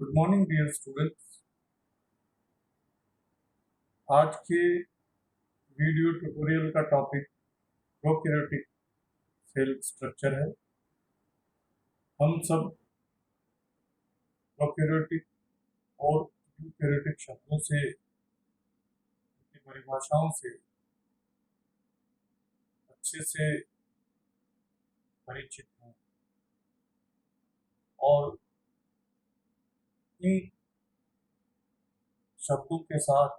Good morning dear students. आज के video tutorial का टॉपिक प्रोकैरियोटिक सेल स्ट्रक्चर है। हम सब प्रोकैरियोटिक और यूकैरियोटिक शब्दों से, उनकी परिभाषाओं से अच्छे से परिचित हैं और इन शब्दों के साथ,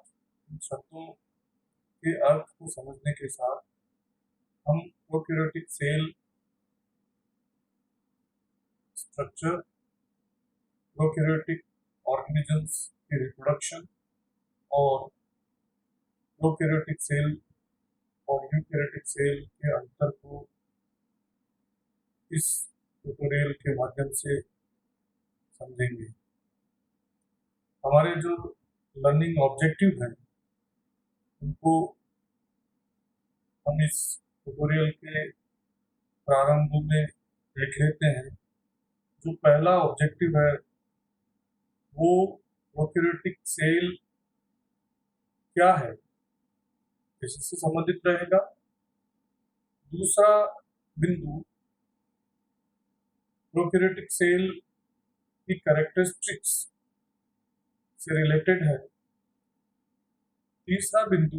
इन शब्दों के अर्थ को समझने के साथ हम prokaryotic cell structure, prokaryotic organisms की रिप्रोडक्शन और प्रोकैरियोटिक सेल और यूकैरियोटिक सेल के अंतर को इस ट्यूटोरियल के माध्यम से समझेंगे। हमारे जो लर्निंग ऑब्जेक्टिव हैं उनको हम इस ट्यूटोरियल के प्रारंभ में देख लेते हैं। जो पहला ऑब्जेक्टिव है वो प्रोकैरियोटिक सेल क्या है, इससे संबंधित रहेगा। दूसरा बिंदु प्रोकैरियोटिक सेल की कैरेक्टरिस्टिक्स से रिलेटेड है। तीसरा बिंदु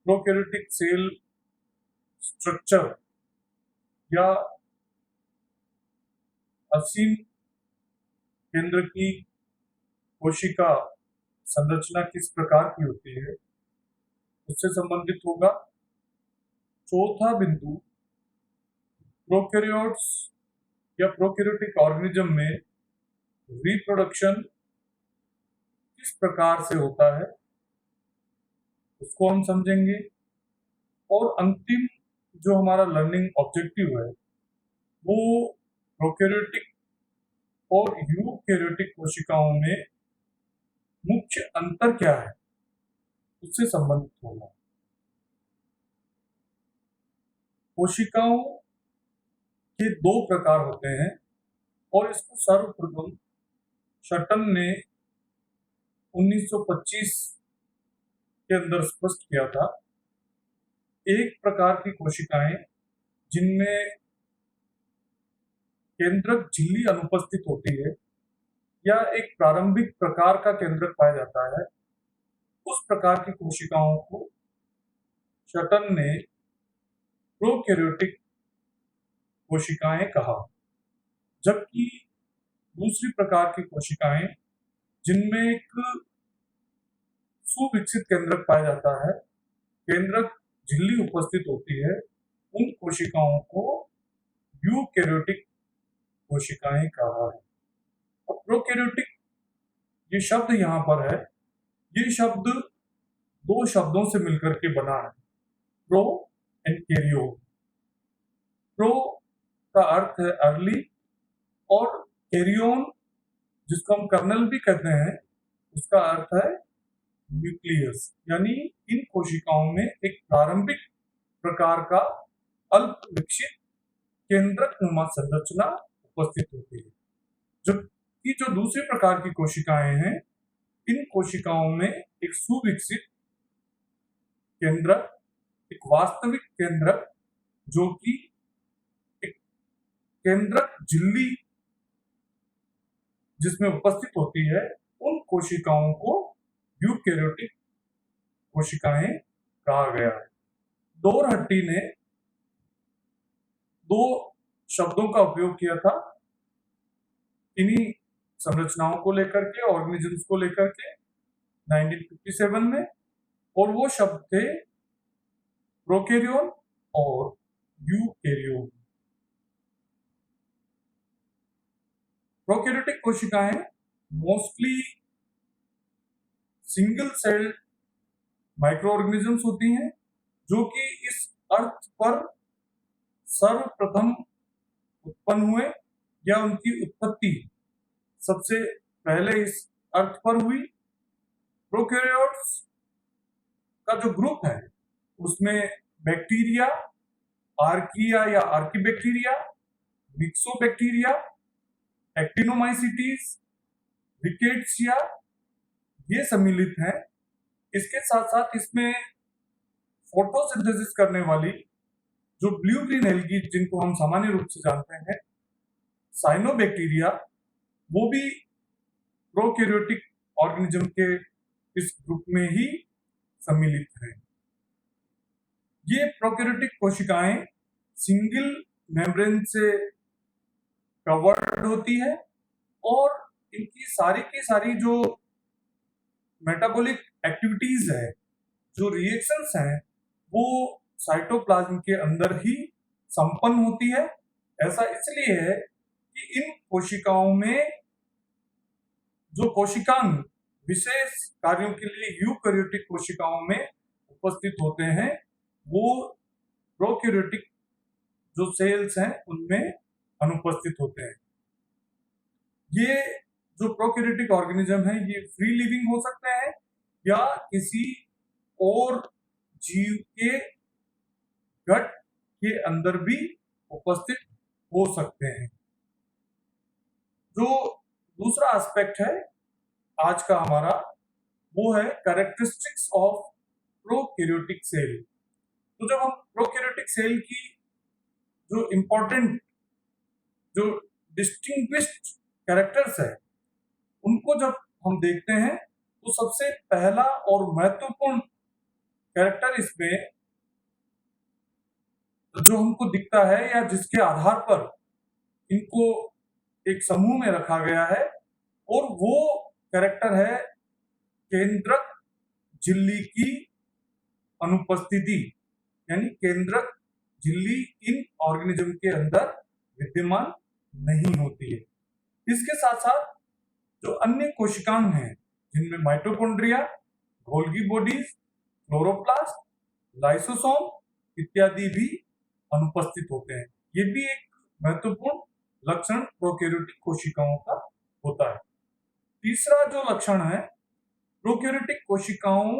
प्रोकैरियोटिक सेल स्ट्रक्चर या असीम केंद्र की कोशिका संरचना किस प्रकार की होती है, उससे संबंधित होगा। चौथा बिंदु प्रोकैरियोट्स या प्रोकैरियोटिक ऑर्गेनिज्म में रिप्रोडक्शन किस प्रकार से होता है, उसको हम समझेंगे। और अंतिम जो हमारा लर्निंग ऑब्जेक्टिव है वो प्रोकैरियोटिक और यूकैरियोटिक कोशिकाओं में मुख्य अंतर क्या है, उससे संबंधित होगा। कोशिकाओं के दो प्रकार होते हैं और इसको सर्वप्रथम शटन ने 1925 के अंदर स्पष्ट किया था। एक प्रकार की कोशिकाएं जिनमें केंद्रक झिल्ली अनुपस्थित होती है या एक प्रारंभिक प्रकार का केंद्रक पाया जाता है, उस प्रकार की कोशिकाओं को शटन ने प्रोकैरियोटिक कोशिकाएं कहा। जबकि दूसरी प्रकार की कोशिकाएं जिनमें एक सुविकसित केंद्रक पाया जाता है, केंद्रक झिल्ली उपस्थित होती है, उन कोशिकाओं को यूकैरियोटिक कोशिकाएं कहा है। और प्रोकैरियोटिक ये शब्द यहाँ पर है, ये शब्द दो शब्दों से मिलकर के बना है, प्रो एंड कैरियो। प्रो का अर्थ है अर्ली और कैरियोन जिसको हम कर्नल भी कहते हैं उसका अर्थ है न्यूक्लियस। यानी इन कोशिकाओं में एक प्रारंभिक प्रकार का अल्प विकसित केंद्रक नुमा संरचना उपस्थित होती है। जबकि जो दूसरी प्रकार की कोशिकाएं हैं, इन कोशिकाओं में एक सुविकसित केंद्रक, एक वास्तविक केंद्रक जो कि एक केंद्रक झिल्ली जिसमें उपस्थित होती है, उन कोशिकाओं को यूकैरियोटिक कोशिकाएं कहा गया है। डोरहट्टी ने दो शब्दों का उपयोग किया था इन्हीं संरचनाओं को लेकर के, ऑर्गेनिजम्स को लेकर के 1957 में, और वो शब्द थे प्रोकैरियोन और यूकैरियोन। प्रोकैरियोटिक कोशिकाएं mostly single cell micro organisms होती हैं जो कि इस अर्थ पर सर्वप्रथम उत्पन्न हुए या उनकी उत्पत्ति सबसे पहले इस अर्थ पर हुई। प्रोकैरियोट्स का जो ग्रुप है उसमें बैक्टीरिया, आर्किया या आर्कीबैक्टीरिया, मिक्सोबैक्टीरिया, एक्टिनोमाइसीटीज रिकेट्सिया ये सम्मिलित हैं। इसके साथ साथ इसमें फोटोसिंथेसिस करने वाली जो ब्लू ग्रीन एल्गी जिनको हम सामान्य रूप से जानते हैं, साइनोबैक्टीरिया, वो भी प्रोकैरियोटिक ऑर्गेनिज्म के इस ग्रुप में ही सम्मिलित हैं। ये प्रोकैरियोटिक कोशिकाएं सिंगल मेम्ब्रेन से कवर्ड होती है और इनकी सारी की सारी जो मेटाबॉलिक एक्टिविटीज है, जो रिएक्शंस हैं, वो साइटोप्लाज्म के अंदर ही संपन्न होती है। ऐसा इसलिए है कि इन कोशिकाओं में जो कोशिकांग विशेष कार्यों के लिए यूकैरियोटिक कोशिकाओं में उपस्थित होते हैं, वो प्रोकैरियोटिक जो सेल्स हैं उनमें अनुपस्थित होते हैं। ये जो प्रोकैरियोटिक ऑर्गेनिज्म है, ये फ्री लिविंग हो सकते हैं या किसी और जीव के गट के अंदर भी उपस्थित हो सकते हैं। जो दूसरा एस्पेक्ट है आज का हमारा, वो है कैरेक्टरिस्टिक्स ऑफ प्रोकैरियोटिक सेल। तो जब हम प्रोकैरियोटिक सेल की जो इंपॉर्टेंट जो डिस्टिंग्विश्ड कैरेक्टर्स है, उनको जब हम देखते हैं तो सबसे पहला और महत्वपूर्ण कैरेक्टर इसमें जो हमको दिखता है या जिसके आधार पर इनको एक समूह में रखा गया है, और वो कैरेक्टर है केंद्रक झिल्ली की अनुपस्थिति। यानी केंद्रक झिल्ली इन ऑर्गेनिज्म के अंदर विद्यमान नहीं होती है। इसके साथ साथ जो अन्य कोशिकांग हैं, जिनमें mitochondria, Golgi bodies, chloroplast, lysosome इत्यादि भी अनुपस्थित होते हैं। ये भी एक महत्वपूर्ण लक्षण प्रोकैरियोटिक कोशिकाओं का होता है। तीसरा जो लक्षण है, प्रोकैरियोटिक कोशिकाओं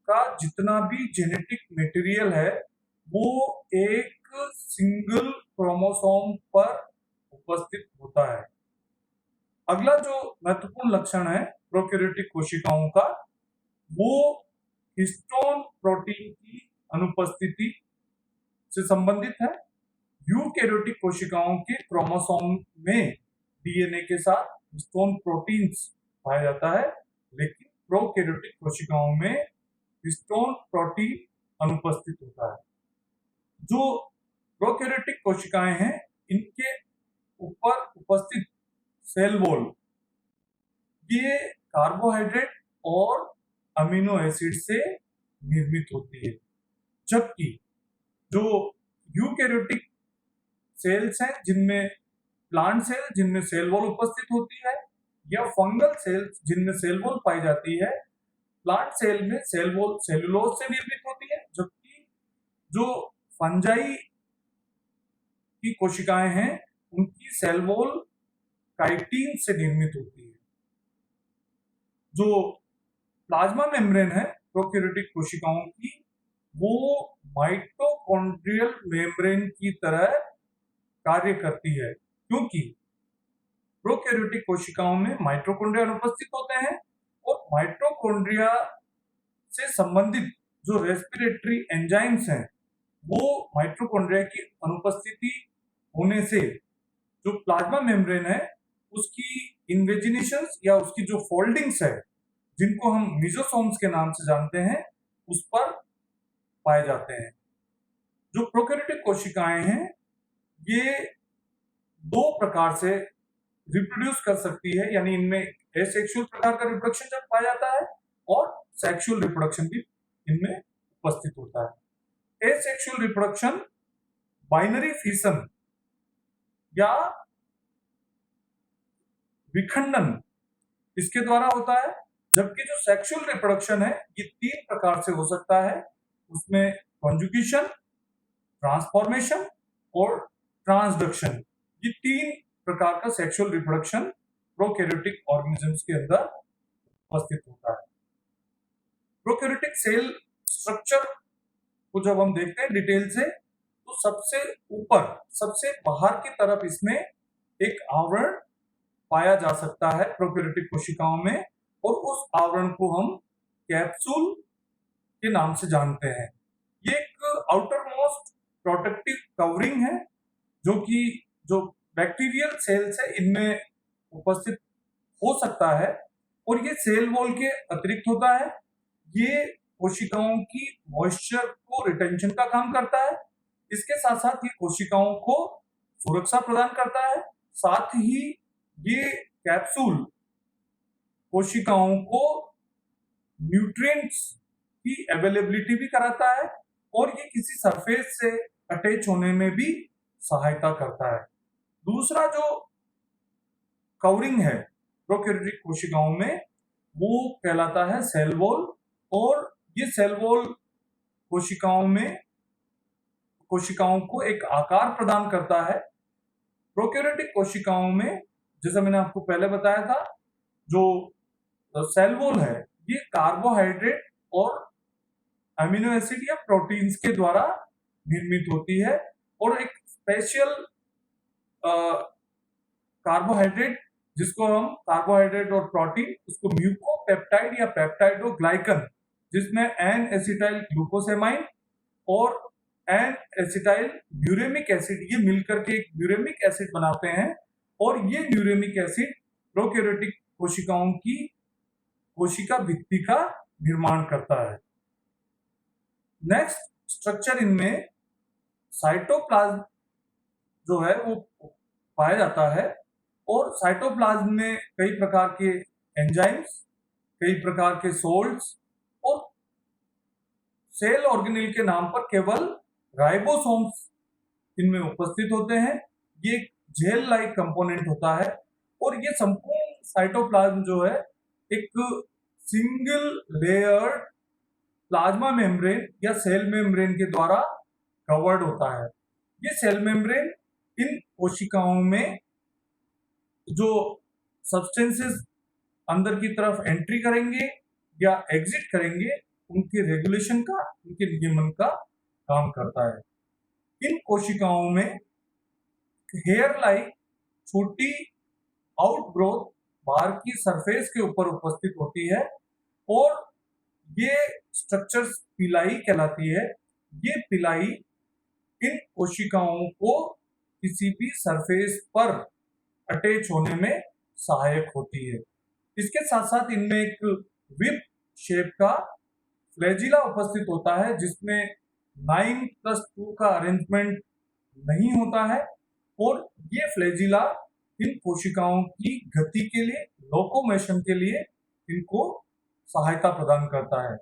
का जितना भी जेनेटिक मटेरियल है, वो एक सिंगल क्रोमोसोम पर उपस्थित होता है। अगला जो महत्वपूर्ण लक्षण है प्रोकैरियोटिक कोशिकाओं का, वो हिस्टोन प्रोटीन की अनुपस्थिति से संबंधित है। यूकैरियोटिक कोशिकाओं के क्रोमोसोम में डीएनए के साथ हिस्टोन प्रोटीन्स पाया जाता है, लेकिन प्रोकैरियोटिक कोशिकाओं में हिस्टोन प्रोटीन अनुपस्थित होता है। जो प्रोकैरियोटिक कोशिकाएं हैं, इनके ऊपर उपस्थित सेल वॉल ये कार्बोहाइड्रेट और अमीनो एसिड से निर्मित होती है, जबकि जो यूकैरियोटिक सेल्स हैं, जिनमें प्लांट सेल जिनमें सेल वॉल उपस्थित होती है, या फंगल सेल्स जिनमें सेल वॉल पाई जाती है, प्लांट सेल में सेल वॉल सेलुलोज से निर्मित होती है, जबकि जो फंजाई की कोशिकाएं हैं, उनकी सेल वॉल काइटिन से निर्मित होती है। जो प्लाज्मा मेम्ब्रेन है प्रोकैरियोटिक कोशिकाओं की, वो माइटोकॉन्ड्रियल मेम्ब्रेन की तरह कार्य करती है, क्योंकि प्रोकैरियोटिक कोशिकाओं में माइटोकॉन्ड्रिया अनुपस्थित होते हैं और माइटोकॉन्ड्रिया से संबंधित जो रेस्पिरेटरी एंजाइम्स हैं, वो माइटोकॉन्ड्रिया की अनुपस्थिति होने से जो प्लाज्मा मेम्ब्रेन है, उसकी इन्वेजिनेशंस या उसकी जो फोल्डिंग्स है, जिनको हम मिजोसोम्स के नाम से जानते हैं, उस पर पाए जाते हैं। जो प्रोकैरियोटिक कोशिकाएं हैं, ये दो प्रकार से रिप्रोड्यूस कर सकती है, यानी इनमें एसेक्सुअल प्रकार का रिप्रोडक्शन जब पाया जाता है और सेक्सुअल रिप्रोडक्शन भी इनमें उपस्थित होता है। एसेक्सुअल रिप्रोडक्शन बाइनरी फिशन या विखंडन इसके द्वारा होता है, जबकि जो सेक्सुअल रिप्रोडक्शन है, ये तीन प्रकार से हो सकता है। उसमें कॉन्जुगेशन, ट्रांसफॉर्मेशन और ट्रांसडक्शन, ये तीन प्रकार का सेक्सुअल रिप्रोडक्शन प्रोकैरियोटिक ऑर्गेनिजम्स के अंदर उपस्थित होता है। प्रोकैरियोटिक सेल स्ट्रक्चर को जब हम देखते हैं डिटेल से, तो सबसे ऊपर, सबसे बाहर की तरफ इसमें एक आवरण पाया जा सकता है प्रोकैरियोटिक कोशिकाओं में, और उस आवरण को हम कैप्सूल के नाम से जानते हैं। ये एक आउटर मोस्ट प्रोटेक्टिव कवरिंग है जो बैक्टीरियल सेल से इनमें उपस्थित हो सकता है, और ये सेल वॉल के अतिरिक्त होता है। ये कोशिकाओं की मॉइस्चर को रिटेंशन का काम करता है। इसके साथ साथ ये कोशिकाओं को सुरक्षा प्रदान करता है। साथ ही ये कैप्सूल कोशिकाओं को न्यूट्रिएंट्स की अवेलेबिलिटी भी कराता है, और ये किसी सरफेस से अटैच होने में भी सहायता करता है। दूसरा जो कवरिंग है प्रोकैरियोटिक कोशिकाओं में, वो कहलाता है सेल वॉल, और ये सेल वॉल कोशिकाओं को एक आकार प्रदान करता है। प्रोकैरियोटिक कोशिकाओं में, जैसा मैंने आपको पहले बताया था, जो सेल वॉल है ये कार्बोहाइड्रेट और अमीनो एसिड या प्रोटीन्स के द्वारा निर्मित होती है, और एक स्पेशल कार्बोहाइड्रेट, जिसको हम कार्बोहाइड्रेट और प्रोटीन, उसको म्यूकोपेप्टाइड या पेप्टाइडोग्लाइकन, जिसमें एन एसिटाइल ग्लूकोसेमाइन और एन एसिटाइल ब्यूरेमिक एसिड ये मिलकर के एक ब्यूरेमिक एसिड बनाते हैं, और ये ब्यूरेमिक एसिड प्रोकैरियोटिक कोशिकाओं की कोशिका भित्ति का निर्माण करता है। नेक्स्ट स्ट्रक्चर इनमें साइटोप्लाज्म जो है वो पाया जाता है, और साइटोप्लाज्म में कई प्रकार के एंजाइम्स, कई प्रकार के सोल्ट्स और सेल ऑर्गेनेल के नाम पर केवल राइबोसोम्स इनमें उपस्थित होते हैं। ये एक जेल लाइक कंपोनेंट होता है, और ये संपूर्ण साइटोप्लाज्म जो है एक सिंगल लेयर्ड प्लाज्मा मेम्ब्रेन या सेल मेम्ब्रेन के द्वारा कवर्ड होता है। ये सेल मेम्ब्रेन इन कोशिकाओं में जो सब्सटेंसेस अंदर की तरफ एंट्री करेंगे या एग्जिट करेंगे, उनके रेगुलेशन का, उनके नियमन का काम करता है। इन कोशिकाओं में हेयर लाइक छोटी आउटग्रोथ बाहर की सरफेस के ऊपर उपस्थित होती है, और ये स्ट्रक्चर्स पिलाई कहलाती है। ये पिलाई इन कोशिकाओं को किसी भी सरफेस पर अटैच होने में सहायक होती है। इसके साथ साथ इनमें एक विप शेप का फ्लैजिला उपस्थित होता है, जिसमें 9+2 का अरेंजमेंट नहीं होता है, और ये फ्लैजिला इन कोशिकाओं की गति के लिए, लोकोमोशन के लिए इनको सहायता प्रदान करता है।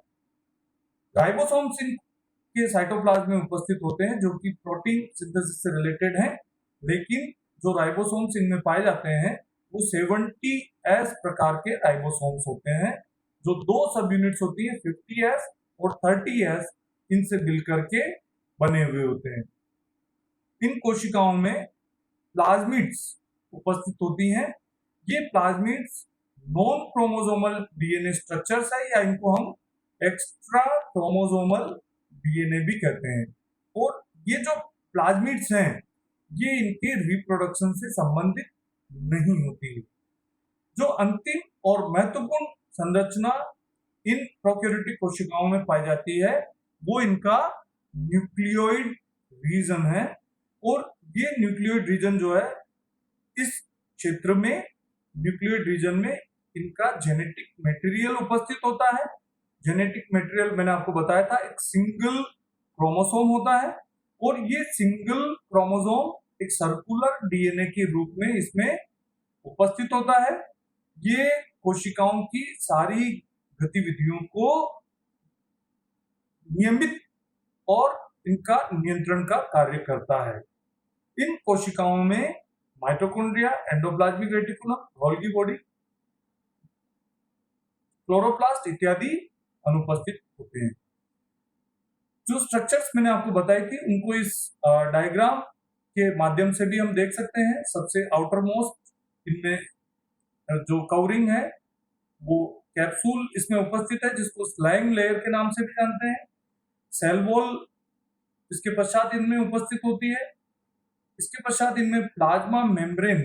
राइबोसोम्स इनके साइटोप्लाज्म में उपस्थित होते हैं, जो कि प्रोटीन सिंथेसिस से रिलेटेड हैं, लेकिन जो राइबोसोम्स इनमें पाए जाते हैं वो 70S प्रकार के राइबोसोम्स होते हैं, जो दो सब यूनिट्स होती है 50S और 30S, इनसे मिलकर के बने हुए होते हैं। इन कोशिकाओं में प्लाज्मिड्स उपस्थित होती हैं। ये plasmids non chromosomal DNA structures है, या इनको हम एक्स्ट्रा क्रोमोसोमल डीएनए भी कहते हैं। और ये जो प्लाज्मिड्स हैं ये इनके रिप्रोडक्शन से संबंधित नहीं होती है। जो अंतिम और महत्वपूर्ण संरचना इन प्रोकैरियोटिक कोशिकाओं में पाई जाती है वो इनका न्यूक्लियोइड रीजन है, और ये न्यूक्लियोइड रीजन जो है, इस क्षेत्र में न्यूक्लियोइड रीजन में इनका जेनेटिक मटेरियल उपस्थित होता है। जेनेटिक मटेरियल मैंने आपको बताया था, एक सिंगल क्रोमोसोम होता है, और ये सिंगल क्रोमोसोम एक सर्कुलर डीएनए के रूप में इसमें उपस्थित होता है। ये कोशिकाओं की सारी गतिविधियों को नियमित और इनका नियंत्रण का कार्य करता है। इन कोशिकाओं में mitochondria, endoplasmic reticulum, Golgi body, chloroplast इत्यादि अनुपस्थित होते हैं। जो स्ट्रक्चर्स मैंने आपको बताई थी उनको इस डायग्राम के माध्यम से भी हम देख सकते हैं। सबसे आउटर मोस्ट इनमें जो कवरिंग है वो कैप्सूल इसमें उपस्थित है, जिसको स्लाइम लेयर के नाम से भी जानते हैं। सेल वॉल इसके पश्चात इनमें उपस्थित होती है। इसके पश्चात इनमें प्लाज्मा मेम्ब्रेन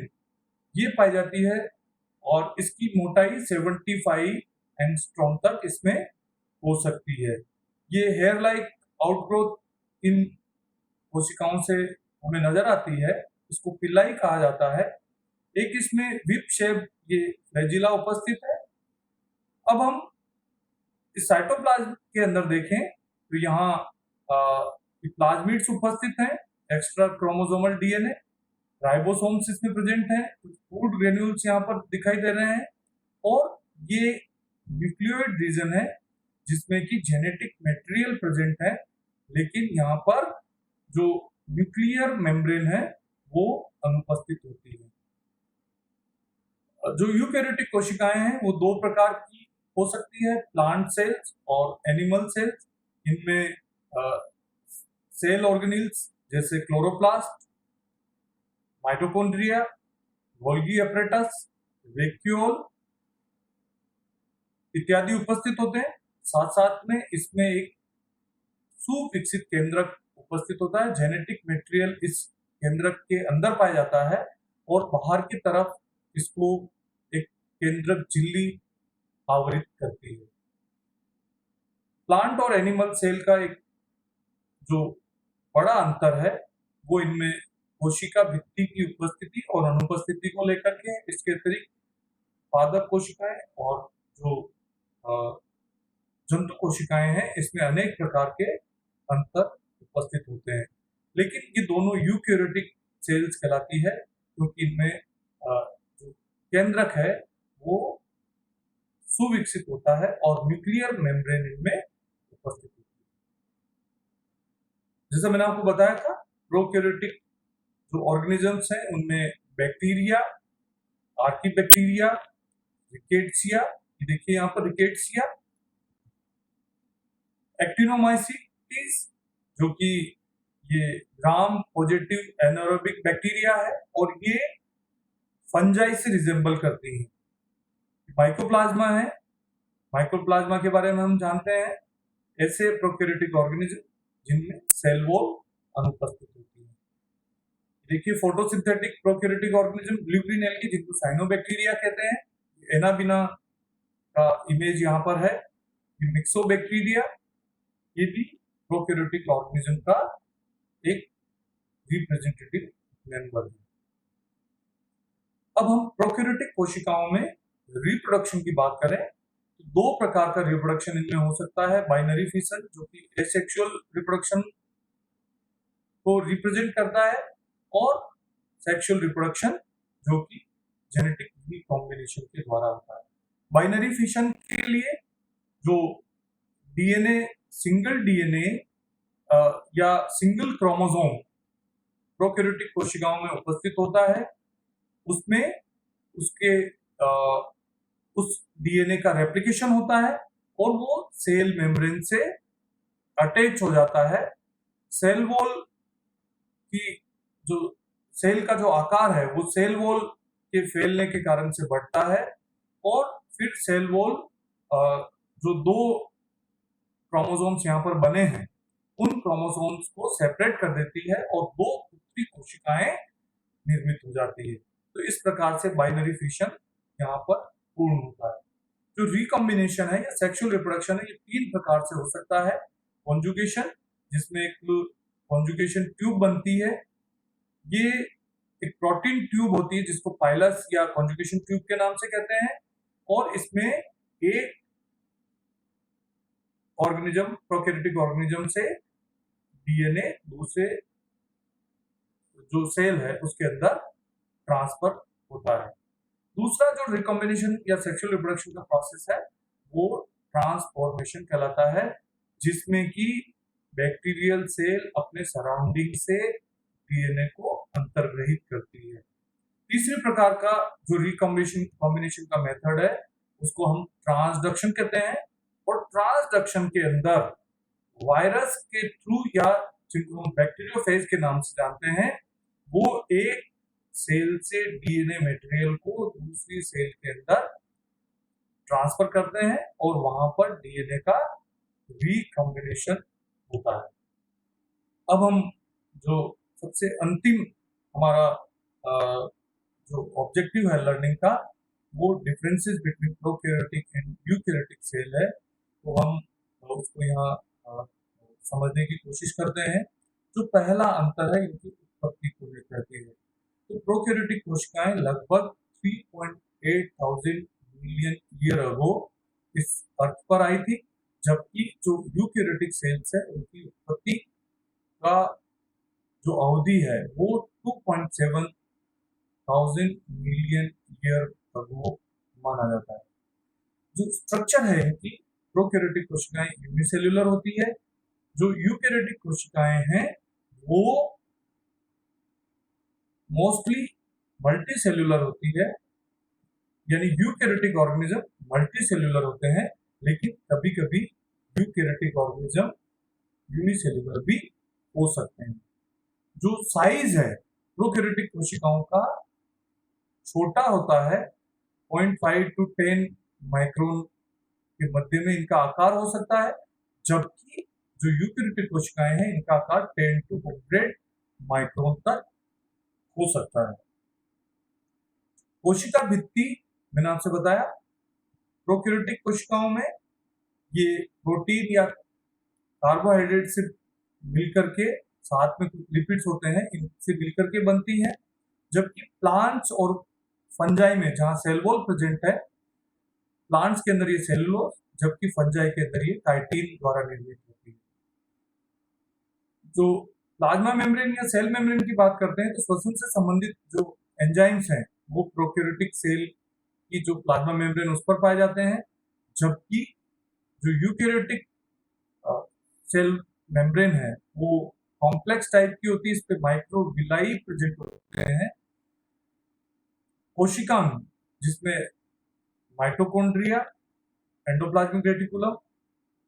ये पाई जाती है, और इसकी मोटाई 75 एंगस्ट्रॉम तक इसमें हो सकती है। ये हेयर लाइक आउटग्रोथ इन कोशिकाओं से हमें नजर आती है, इसको पिल्लाई कहा जाता है। एक इसमें विप शेप ये फ्लैजिला उपस्थित है। अब हम इस साइटोप्लाज्म के अंदर देखें तो यहाँ प्लाज्मिड्स उपस्थित हैं, एक्स्ट्रा क्रोमोसोमल डीएनए, राइबोसोम्स इसमें प्रेजेंट हैं, फूड ग्रेन्यूल्स यहाँ पर दिखाई दे रहे हैं और ये न्यूक्लियोइड रीजन है जिसमें कि जेनेटिक मटेरियल प्रेजेंट है, लेकिन यहाँ पर जो न्यूक्लियर मेम्ब्रेन है वो अनुपस्थित होती है। जो यूकैरियोटिक कोशिकाएं हैं वो दो प्रकार की हो सकती है, प्लांट सेल्स और एनिमल सेल्स। इनमें सेल ऑर्गेनिल्स जैसे chloroplast, mitochondria, Golgi apparatus, vacuole इत्यादि उपस्थित होते हैं। साथ साथ में इसमें एक सुविकसित केंद्रक उपस्थित होता है। जेनेटिक मटेरियल इस केंद्रक के अंदर पाया जाता है और बाहर की तरफ इसको एक केंद्रक झिल्ली आवरित करती है। प्लांट और एनिमल सेल का एक जो बड़ा अंतर है वो इनमें कोशिका भित्ति की उपस्थिति और अनुपस्थिति को लेकर के। इसके अतिरिक्त पादप कोशिकाएं और जो जंतु कोशिकाएं हैं इसमें अनेक प्रकार के अंतर उपस्थित होते हैं, लेकिन ये दोनों यूकैरियोटिक सेल्स कहलाती है क्योंकि इनमें जो केंद्रक है वो सुविकसित होता है और न्यूक्लियर मेम्ब्रेन इनमें उपस्थित होती है। जैसा मैंने आपको बताया था, प्रोकैरियोटिक जो ऑर्गेनिजम्स हैं उनमें बैक्टीरिया, आर्कीबैक्टीरिया, रिकेट्सिया, ये देखिए यहाँ पर रिकेट्सिया, एक्टिनोमाइसीट्स जो कि ये ग्राम पॉजिटिव एनारोबिक बैक्टीरिया है और ये फंजाई से रिजेंबल करती है। माइकोप्लाज्मा है, माइकोप्लाज्मा के बारे में हम जानते हैं, ऐसे प्रोकैरियोटिक ऑर्गेनिज्म जिनमें सेल वॉल अनुपस्थित होती है। देखिए photosynthetic prokaryotic organism blue green algae जिनको साइनोबैक्टीरिया कहते हैं, एनाबिना का इमेज यहाँ पर है। मिक्सोबैक्टीरिया ये भी प्रोकैरियोटिक ऑर्गेनिज्म का एक रिप्रेजेंटेटिव मेंबर है। अब हम प्रोकैरियोटिक कोशिकाओं में रिप्रोडक्शन की बात करें तो दो प्रकार का रिप्रोडक्शन इनमें हो सकता है। बाइनरी फिशन जो कि एसेक्सुअल रिप्रोडक्शन को रिप्रेजेंट करता है और सेक्सुअल रिप्रोडक्शन जो कि जेनेटिक रिकॉम्बिनेशन के द्वारा होता है। बाइनरी फिशन के लिए जो डीएनए सिंगल डीएनए या सिंगल क्रोमोसोम प्रोकैरियोटिक कोशिकाओं में उपस्थित होता है, उसमें उसके उस डीएनए का रेप्लिकेशन होता है और वो सेल मेम्ब्रेन से अटैच हो जाता है। सेल वॉल की जो सेल का जो आकार है वो सेल वॉल के फैलने के कारण से बढ़ता है और फिर सेल वॉल जो दो क्रोमोसोम्स यहाँ पर बने हैं उन क्रोमोसोम्स को सेपरेट कर देती है और दो पुत्री कोशिकाएं निर्मित हो जाती है। तो इस प्रकार से बाइनरी फिशन यहाँ पर पूर्ण होता है। जो रिकॉम्बिनेशन है या सेक्सुअल रिप्रोडक्शन है ये तीन प्रकार से हो सकता है। कॉन्जुगेशन जिसमें एक कॉन्जुगेशन ट्यूब बनती है, ये एक प्रोटीन ट्यूब होती है जिसको पाइलस या कॉन्जुगेशन ट्यूब के नाम से कहते हैं और इसमें एक ऑर्गेनिज्म प्रोकैरियोटिक ऑर्गेनिज्म से डीएनए दूसरे जो सेल है उसके अंदर ट्रांसफर होता है। दूसरा जो रिकॉम्बिनेशन या सेक्सुअल रिप्रोडक्शन का प्रोसेस है वो ट्रांसफॉर्मेशन कहलाता है, जिसमें कि बैक्टीरियल सेल अपने सराउंडिंग से डीएनए को अंतर्ग्रहित करती है। तीसरे प्रकार का जो रिकॉम्बिनेशन का मेथड है उसको हम ट्रांसडक्शन कहते हैं और ट्रांसडक्शन के अंदर वायरस के थ्रू या जिनको हम बैक्टीरियोफेज के नाम से जानते हैं वो एक सेल से डीएनए मटेरियल को दूसरी सेल के अंदर ट्रांसफर करते हैं और वहां पर डीएनए का रिकॉम्बिनेशन होता है। अब हम जो सबसे अंतिम हमारा जो ऑब्जेक्टिव है लर्निंग का वो differences between prokaryotic and eukaryotic cell है, तो हम उसको यहाँ समझने की कोशिश करते हैं। जो पहला अंतर है इनकी उत्पत्ति को लेकर के है। तो प्रोकैरियोटिक कोशिकाएं लगभग 3.8 मिलियन ईयर अगो इस अर्थ पर आई थी, जबकि जो यूकैरियोटिक सेल्स है उनकी उत्पत्ति का जो अवधि है वो 2.7 मिलियन ईयर अगो माना जाता है। जो स्ट्रक्चर है इनकी, प्रोकैरियोटिक कोशिकाएं यूनिसेल्युलर होती है, जो यूकैरियोटिक कोशिकाएं हैं वो मोस्टली मल्टी सेल्यूलर होती है, यानी यूकैरियोटिक ऑर्गेनिज्म मल्टी सेल्यूलर होते हैं, लेकिन कभी कभी यूकैरियोटिक ऑर्गेनिज्म यूनिसेल्यूलर भी हो सकते हैं। जो साइज है प्रोकैरियोटिक कोशिकाओं का छोटा होता है, 0.5 to 10 माइक्रोन के मध्य में इनका आकार हो सकता है, जबकि जो यूकैरियोटिक कोशिकाएं हैं इनका आकार 10 to 100 माइक्रोन तक हो सकता है। कोशिका भित्ति मैंने आपसे बताया, प्रोकैरियोटिक कोशिकाओं में ये प्रोटीन या कार्बोहाइड्रेट से मिलकर के, साथ में कुछ लिपिड्स होते हैं, इनसे मिलकर के बनती है, जबकि प्लांट्स और फंजाई में जहां सेल वॉल प्रेजेंट है, प्लांट्स के अंदर ये सेलुलोज, जबकि फंजाई के अंदर ये काइटिन द्वारा निर्मित होती है। जो प्लाज्मा मेम्ब्रेन या सेल मेम्ब्रेन की बात करते हैं, तो श्वसन से संबंधित जो एंजाइम्स हैं वो प्रोकैरियोटिक सेल की जो प्लाज्मा मेम्ब्रेन उस पर पाए जाते हैं, जबकि जो यूकैरियोटिक सेल मेम्ब्रेन है वो कॉम्प्लेक्स टाइप की होती है, इस पे माइक्रोविलाई प्रेजेंट होते हैं। कोशिका जिसमें mitochondria, endoplasmic reticulum,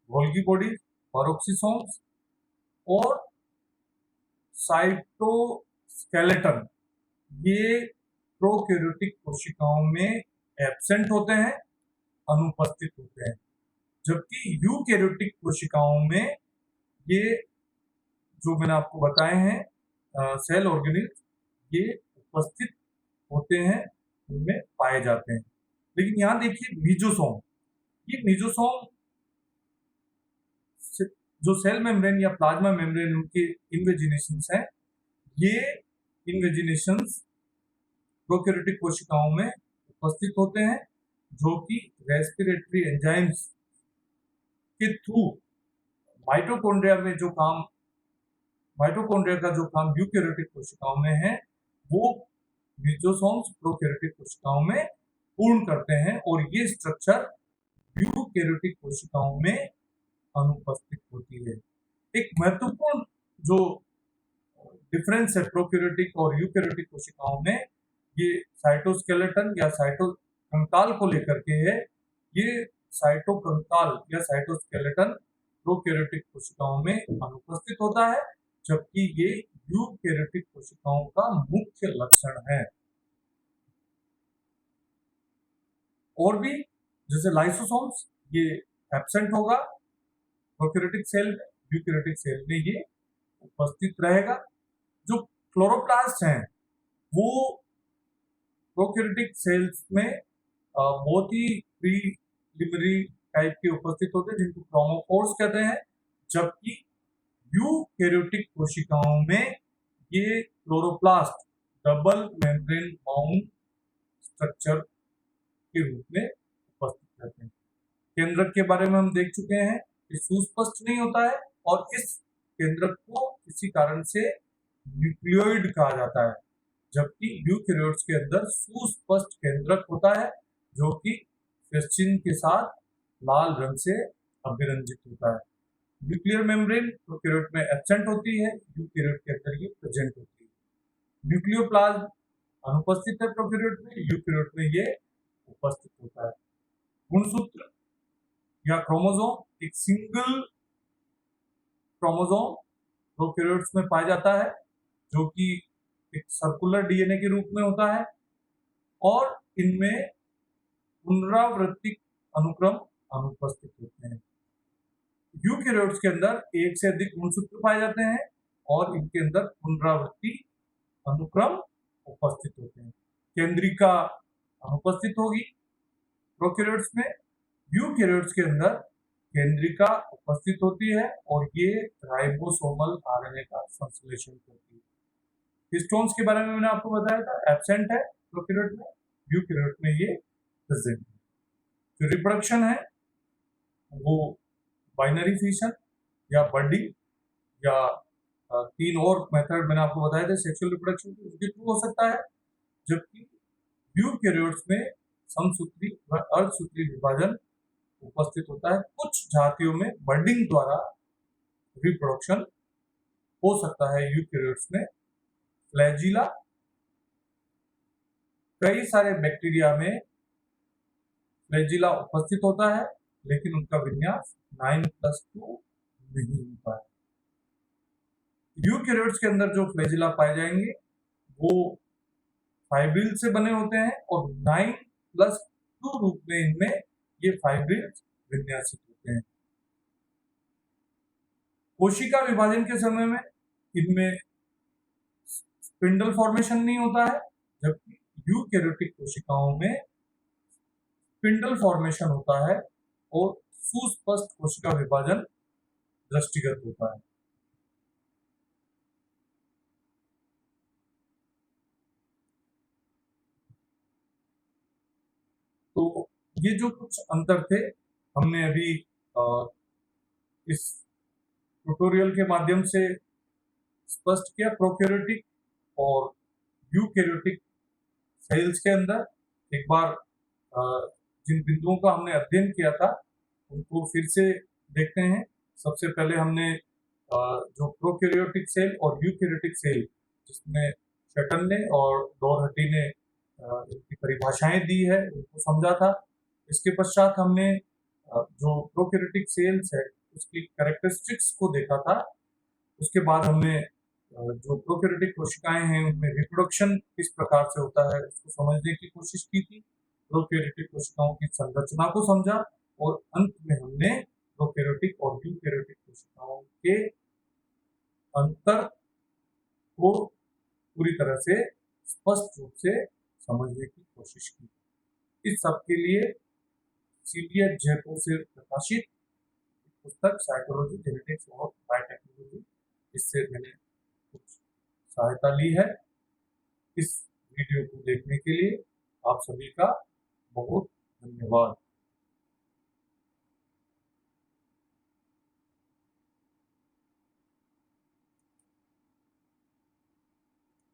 Golgi body, peroxisomes और साइटोस्केलेटन, ये प्रोकैरियोटिक कोशिकाओं में एब्सेंट होते हैं, अनुपस्थित होते हैं, जबकि यूकैरियोटिक कोशिकाओं में ये जो मैंने आपको बताए हैं सेल ऑर्गेनिज्म ये उपस्थित होते हैं, उनमें पाए जाते हैं। लेकिन यहाँ देखिए मीजोसोम, ये मीजोसोम जो सेल मेम्ब्रेन या प्लाज्मा मेम्ब्रेन उनके इन्वेजिनेशंस हैं, ये इन्वेजिनेशंस प्रोकैरियोटिक कोशिकाओं में उपस्थित होते हैं, जो कि रेस्पिरेटरी एंजाइम्स के थ्रू माइटोकॉन्ड्रिया में जो काम, माइटोकॉन्ड्रिया का जो काम यूकैरियोटिक कोशिकाओं में है वो मीजोसोम्स प्रोकैरियोटिक कोशिकाओं में पूर्ण करते हैं, और ये स्ट्रक्चर यूकैरियोटिक कोशिकाओं में अनुपस्थित होती है। एक महत्वपूर्ण जो डिफरेंस है प्रोकैरियोटिक और यूकैरियोटिक कोशिकाओं में, ये साइटोस्केलेटन या साइटोकंकाल को लेकर के है। ये साइटोकंकाल या साइटोस्केलेटन प्रोकैरियोटिक कोशिकाओं में अनुपस्थित होता है, जबकि ये यूकैरियोटिक कोशिकाओं का मुख्य लक्षण है। और भी जैसे लाइसोसोम्स, ये एब्सेंट होगा प्रोकैरियोटिक सेल में, यूकैरियोटिक सेल में ये उपस्थित रहेगा। जो क्लोरोप्लास्ट हैं वो प्रोकैरियोटिक सेल्स में बहुत ही प्रीलिमिनरी टाइप के उपस्थित होते हैं, जिनको क्रोमोफोर्स कहते हैं, जबकि यूकैरियोटिक कोशिकाओं में ये chloroplast double membrane bound structure के रूप में उपस्थित रहते हैं। केंद्रक के बारे में हम देख चुके हैं, ये सुस्पष्ट नहीं होता है, और इस केंद्रक को किसी कारण से न्यूक्लियोइड कहा जाता है, जबकि यूकैरियोट्स के अंदर सुस्पष्ट केंद्रक होता है, जो कि फेस्टिन के साथ लाल रंग से अभिरंजित होता है। न्यूक्लियर मेम्ब्रेन प्रोकैरियोट में एब्सेंट होती है, यूकैरियोट के अंदर ये प्रेजेंट होती है। न्यूक्लियोप्लाज्म अनुपस्थित है प्रोकैरियोट में, यूकैरियोट में ये उपस्थित होता है। गुणसूत्र या क्रोमोसोम, एक सिंगल क्रोमोसोम प्रोकैरियोट्स में पाया जाता है, जो कि एक सर्कुलर डीएनए के रूप में होता है, और इनमें पुनरावृत्तिक अनुक्रम अनुपस्थित होते हैं। यूकैरियोट्स के अंदर एक से अधिक गुणसूत्र पाए जाते हैं, और इनके अंदर पुनरावृत्ति अनुक्रम उपस्थित होते हैं। केंद्रिका अनुपस्थित होगी। प्रोकैरियोट्स में, यूकैरियोट्स के अंदर केंद्रिका उपस्थित होती है और ये राइबोसोमल आरएनए का संश्लेषण करती है। हिस्टोन्स के बारे में मैंने आपको बताया था, एब्सेंट है प्रोकैरियोट में, यूकैरियोट में ये प्रेजेंट है। जो रिप्रोडक्शन है वो बाइनरी फिशन या बर्डिंग या तीन और मेथड मैंने आपको बताया था सेक्सुअल रिप्रोडक्शन के, उसके थ्रू हो सकता है। जबकि यूकैरियोट्स में समसूत्री व अर्धसूत्री विभाजन उपस्थित होता है। कुछ जातियों में बर्डिंग द्वारा रिप्रोडक्शन हो सकता है यूकैरियोट्स में। फ्लैजिला, कई सारे बैक्टीरिया में फ्लैजिला उपस्थित होता है लेकिन उनका विन्यास 9+2 नहीं होता है। यूकैरियोट्स के अंदर जो फ्लैजिला पाए जाएंगे वो फाइब्रिल से बने होते हैं और 9+2 रूप में इनमें ये फाइब्रिल विन्यासित होते हैं। कोशिका विभाजन के समय में इनमें स्पिंडल फॉर्मेशन नहीं होता है, जबकि यूकैरियोटिक कोशिकाओं में स्पिंडल फॉर्मेशन होता है और सुस्पष्ट कोशिका विभाजन दृष्टिगत होता है। तो ये जो कुछ अंतर थे हमने अभी इस ट्यूटोरियल के माध्यम से स्पष्ट किया। प्रोकैरियोटिक और यूकैरियोटिक सेल्स के अंदर एक बार जिन बिंदुओं का हमने अध्ययन किया था उनको फिर से देखते हैं। सबसे पहले हमने जो प्रोकैरियोटिक सेल और यूकैरियोटिक सेल, जिसमें शटल ने और डॉरहेटी ने इनकी परिभाषाएं दी है, उनको समझा था। इसके पश्चात हमने जो प्रोकैरियोटिक सेल्स है उसकी कैरेक्टरिस्टिक्स को देखा था। उसके बाद हमने जो प्रोकैरियोटिक कोशिकाएं हैं उनमें रिप्रोडक्शन किस प्रकार से होता है उसको समझने की कोशिश की थी। प्रोकैरियोटिक कोशिकाओं की संरचना को समझा और अंत में हमने प्रोकैरियोटिक और यूकैरियोटिक कोशिकाओं के अंतर को पूरी तरह से स्पष्ट रूप से समझने की कोशिश की। इस सब के लिए CBS जयपुर से प्रकाशित पुस्तक साइकोलॉजी, जेनेटिक्स और बायोटेक्नोलॉजी, इससे मैंने कुछ सहायता ली है। इस वीडियो को देखने के लिए आप सभी का बहुत धन्यवाद।